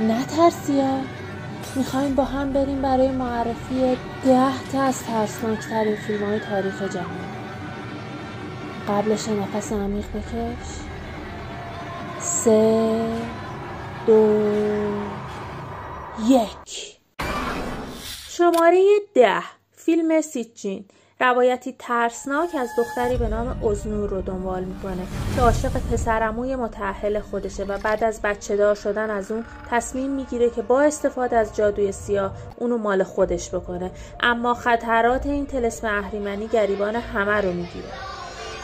نترسیا، میخوایم با هم بریم برای معرفی 10 تا از ترسناکترین فیلم‌های تاریخ جهان. قبلش نفس عمیق بکش. 3 2 1. شماره 10. فیلم سیچین. روایتی ترسناک از دختری به نام ازنور رو دنبال میکنه که عاشق پسرعموی متأهل خودشه و بعد از بچه دار شدن از اون تصمیم میگیره که با استفاده از جادوی سیاه اونو مال خودش بکنه، اما خطرات این طلسم اهریمنی گریبان همه رو میگیره.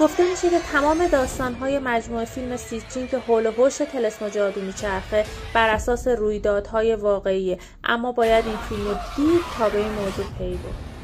گفته میشه که تمام داستانهای مجموعه فیلم سیچین که حول و حوش طلسم و جادو میچرخه بر اساس رویدادهای واقعیه، اما باید این فیلم رو دید تا به این موضوع پی ببرید.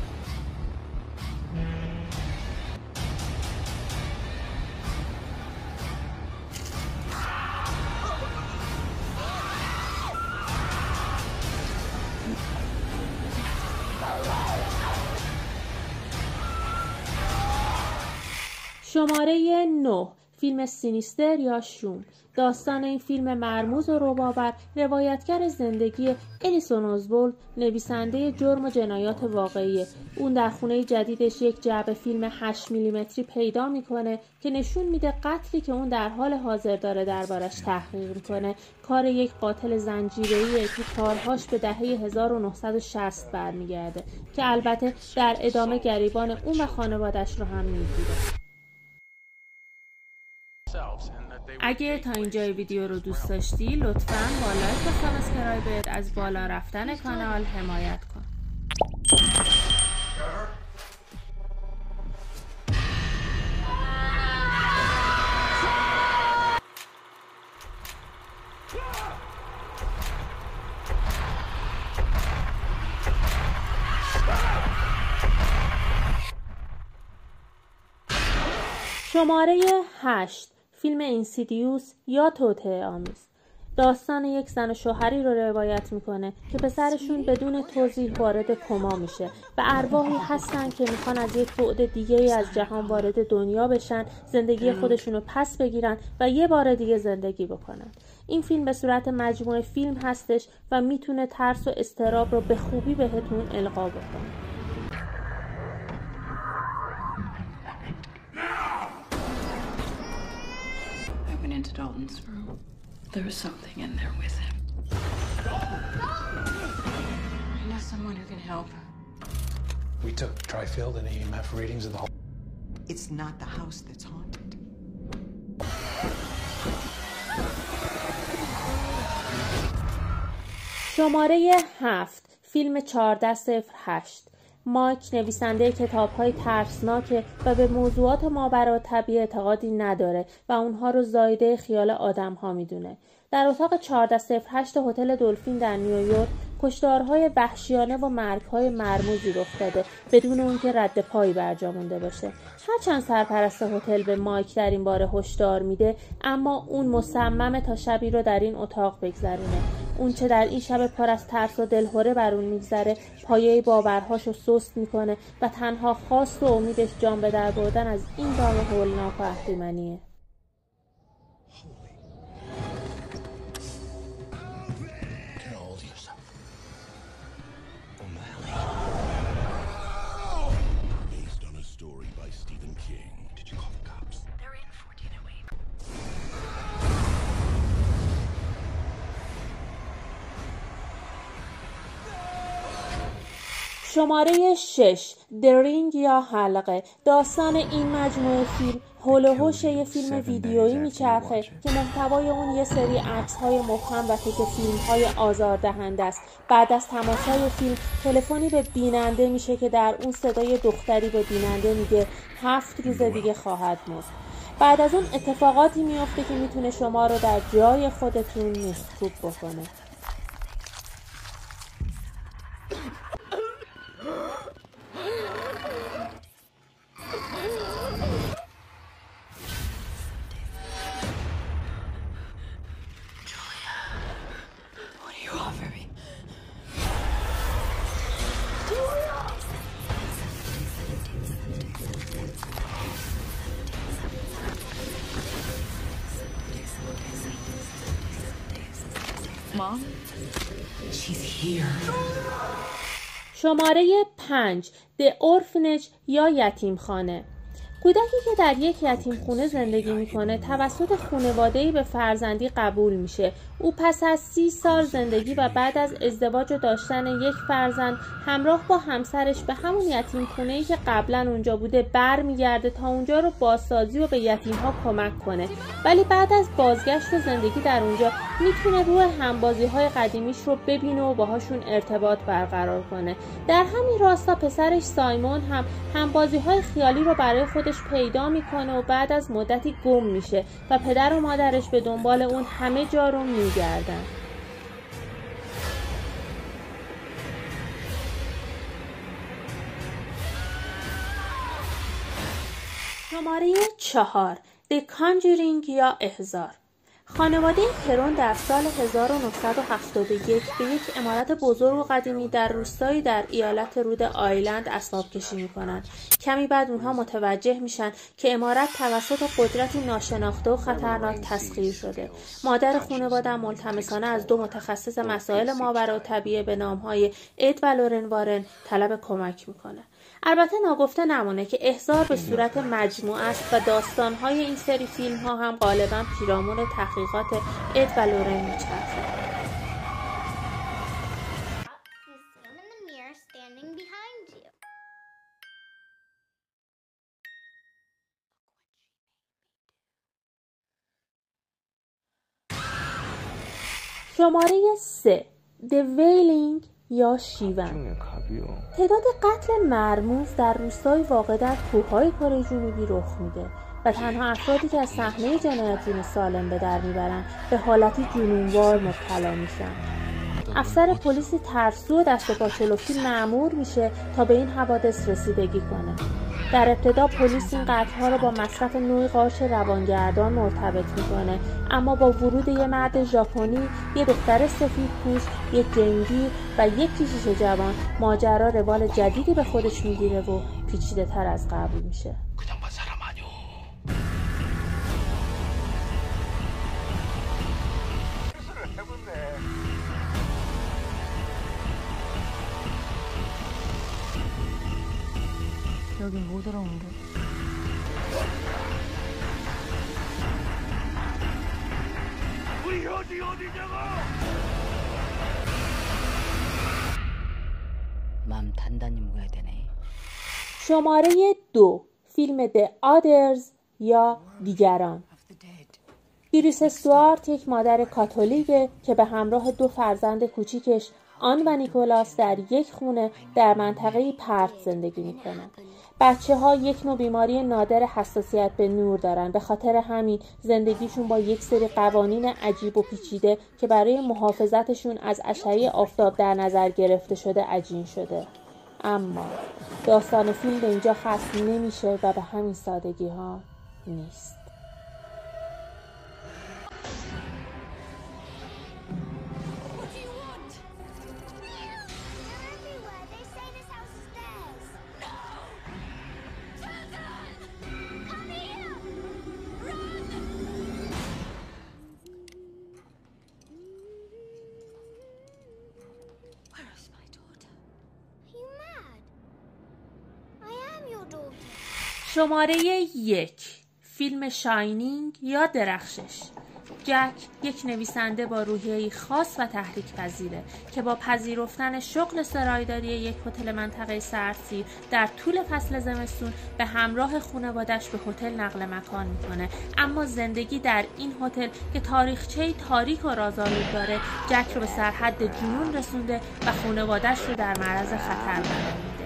شماره 9. فیلم سینیستر یا شوم. داستان این فیلم مرموز و رباور روایتگر زندگی الیسون اوزوالد، نویسنده جرم و جنایات واقعیه. اون در خونه جدیدش یک جعبه فیلم 8 میلیمتری پیدا میکنه که نشون میده قتلی که اون در حال حاضر داره دربارش تحقیق میکنه کار یک قاتل زنجیره‌ایه که کارهاش به دهه 1960 برمیگرده که البته در ادامه گریبان اون و خانوادش رو هم میگیره. اگه تا اینجای ویدیو رو دوست داشتی لطفاً با لایک و سابسکرایبت از بالا رفتن کانال حمایت کن. شماره 8. فیلم اینسیدیوس یا توطئه آمیز. داستان یک زن و شوهری رو روایت میکنه که پسرشون بدون توضیح وارد کما میشه و ارواحی هستن که میخوان از یک بعد دیگه از جهان وارد دنیا بشن، زندگی خودشون رو پس بگیرن و یه بار دیگه زندگی بکنن. این فیلم به صورت مجموعه فیلم هستش و میتونه ترس و اضطراب رو به خوبی بهتون القا بکنه. Into Dalton's room. There was something in there with him. I know someone who can help. We took Tri-Field and EMF readings of the whole. It's not the house that's haunted. شماره 7. فیلم 1408. مایک نویسنده کتاب‌های ترسناکه و به موضوعات ماوراءالطبیعه اعتقادی نداره و اونها رو زایده خیال آدم‌ها میدونه. در اتاق 1408 هتل دلفین در نیویورک کشتارهای وحشیانه و مرگ‌های مرموزی رخ داده بدون اونکه رد پایی برجا مونده باشه. هرچند سرپرست هتل به مایک در این باره هشدار میده، اما اون مصممه تا شبی رو در این اتاق بگذرونه. اون چه در این شب پر از ترس و دلهره بر اون میگذره، پایه باورهاشو سست میکنه و تنها خواست و امیدش جان به در بردن از این دام هولناک و اهریمنیه. شماره 6. درینگ یا حلقه. داستان این مجموعه فیلم حول و حوش یه فیلم ویدیویی میچرخه که محتوای اون یه سری عکس‌های مبهم و تک فیلم‌های آزاردهنده است. بعد از تماشای فیلم تلفنی به بیننده میشه که در اون صدای دختری به بیننده میگه 7 روز دیگه خواهد مرد. بعد از اون اتفاقاتی میفته که میتونه شما رو در جای خودتون میخکوب بکنه. Mom? She's here. شماره 5 The Orphanage یا یتیمخانه. کودکی که در یک یتیمخانه زندگی میکنه توسط خانواده‌ای به فرزندی قبول میشه. او پس از 30 سال زندگی و بعد از ازدواج و داشتن یک فرزند همراه با همسرش به همون یتیمخانه‌ای که قبلا اونجا بوده برمیگرده تا اونجا رو بازسازی و به یتیم‌ها کمک کنه. ولی بعد از بازگشت زندگی در اونجا میتونه روح همبازی‌های قدیمیش رو ببینه و باهاشون ارتباط برقرار کنه. در همین راستا پسرش سایمون هم همبازی‌های خیالی رو برای خودش پیدا میکنه و بعد از مدتی گم میشه و پدر و مادرش به دنبال اون همه جا رو میگردن. شماره 4 The Conjuring یا احضار. خانواده کرون در سال 1971 به یک عمارت بزرگ و قدیمی در روستایی در ایالت رود آیلند اسباب کشی میکنند. کمی بعد اونها متوجه میشن که عمارت توسط قدرتی ناشناخته و خطرناک تسخیر شده. مادر خانواده ملتمسانه از 2 متخصص مسائل ماورالطبیعه به نامهای اد و لورن وارن طلب کمک میکنه. البته ناگفته نمونه که احضار به صورت مجموعه است و داستان‌های این سری فیلم‌ها هم غالباً پیرامون تحقیقات اد و لورن می‌چرخه. شماره 3 The Wailing یا شیون. تعداد قتل مرموز در روستای واقع در کوههای کره جنوبی رخ میده و تنها افرادی که از صحنه جنایت جون سالم به در میبرن به حالتی جنونوار مبتلا میشن. افسر پلیسی ترسو و دست و پا چلفتی مأمور میشه تا به این حوادث رسیدگی کنه. در ابتدا پلیس این قتل‌ها رو با مصرف نوعی قارچ روانگردان مرتبط میکنه، اما با ورود یه مرد ژاپنی، یه دختر سفیدپوست، یک جنگی و یک کشیش جوان، ماجرا روال جدیدی به خودش میگیره و پیچیده تر از قبل میشه. 여긴 못 들어오는데. 우리 현지 어디냐고? 마음 단단히 먹어야 되네. شماره 2 فیلم The Others یا دیگران. ایریس استوارت یک مادر کاتولیکه که به همراه 2 فرزند کوچیکش آن و نیکولاس در یک خونه در منطقه پرت زندگی میکنن. بچه‌ها یک نوع بیماری نادر حساسیت به نور دارن. به خاطر همین زندگیشون با یک سری قوانین عجیب و پیچیده که برای محافظتشون از اشعه آفتاب در نظر گرفته شده عجین شده. اما داستان فیلم به اینجا ختم نمیشه و به همین سادگی ها نیست. شماره 1 فیلم شاینینگ یا درخشش. جک یک نویسنده با روحیه‌ای خاص و تحریک پذیره که با پذیرفتن شغل سرایداری یک هتل منطقه سردسیر در طول فصل زمستون به همراه خانواده‌اش به هتل نقل مکان میکنه. اما زندگی در این هتل که تاریخچه‌ای تاریک و رازآلود داره جک رو به سرحد جنون رسونده و خانواده‌اش رو در معرض خطر قرار میده.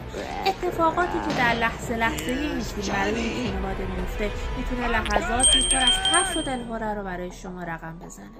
اتفاقاتی که در لحظه این فیلم برای این خانواده میفته میتونه لحظاتی پر از ترس و دلهره رو برای شما رقم بزنه.